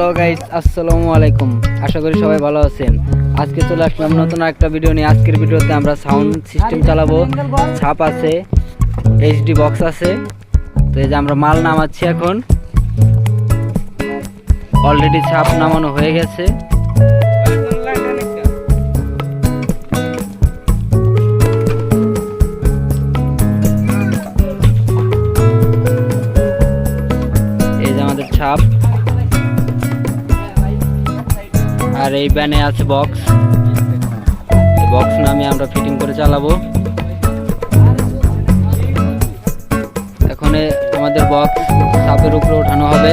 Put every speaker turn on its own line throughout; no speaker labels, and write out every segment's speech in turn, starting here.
Hello guys, আসসালামু আলাইকুম। আশা করি সবাই ভালো আছেন। আজকে চলে আসলাম নতুন একটা ভিডিও নিয়ে। আজকের ভিডিওতে আমরা সাউন্ড সিস্টেম চালাবো। ছাপ আছে, এইচডি বক্স আছে। তো এই যে আমরা মাল নামাচ্ছি এখন। অলরেডি ছাপ নামানো হয়ে গেছে। এই যে আমাদের ছাপ, আর এই ব্যানে আছে বক্স। বক্স নামিয়ে আমরা ফিটিং করে চালাবো। এখন আমাদের বক্স ছাপের উপরে ওঠানো হবে।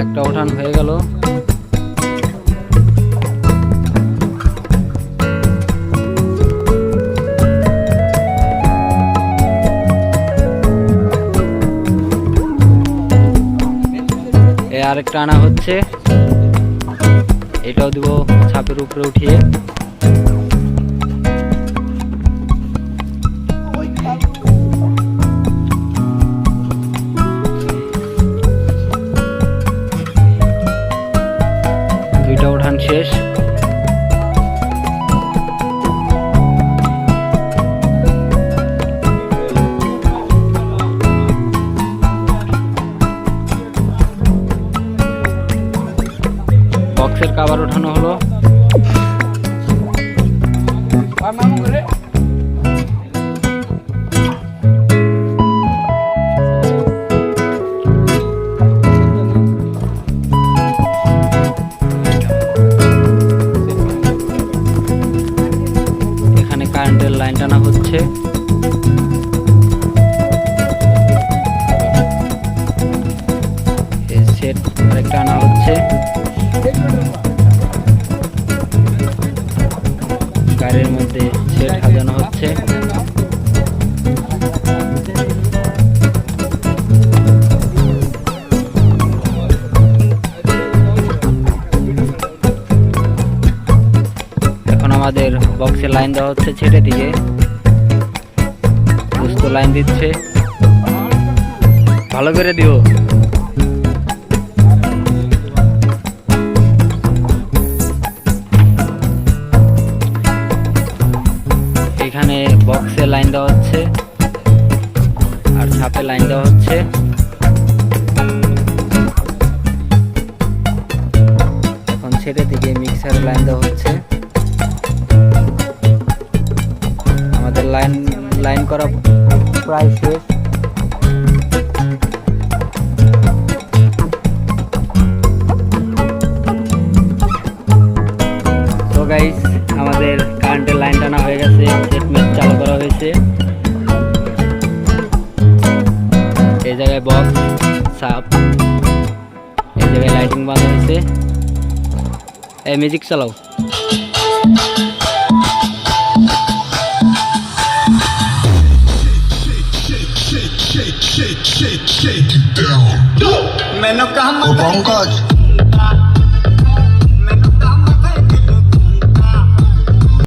একটা ওঠান হয়ে গেল। আরেকটা আনা হচ্ছে, এটাও দিব ছাপের উপরে উঠিয়ে। দুইটা উঠান শেষ। বক্সের কভার ওঠানো হলো। এখানে কারেন্টের লাইন টানা হচ্ছে। সেট আরেকটা আনা হচ্ছে। গাড়ির মধ্যে সেট সাজানো হচ্ছে। এখন আমাদের বক্সে লাইন দেওয়া হচ্ছে ছেড়ে দিকে। দোস্ত লাইন দিচ্ছে, ভালো করে দিও। এখানে বক্সে লাইন দেওয়া হচ্ছে আর ছাপে লাইন দেওয়া হচ্ছে। এখন ছেড়ে দিকে মিক্সারে লাইন দেওয়া হচ্ছে। আমাদের লাইন করা প্রায় শেষ। তো গাইস, আমাদের কারেন্টের লাইন টানা হয়ে গেছে, সেটমেট চালু করা হয়েছে। এই জায়গায় বক্স, ছাপ, এই জায়গায় লাইটিং বাঁধা হয়েছে। এই মিউজিক চালাও।
मैंने कहा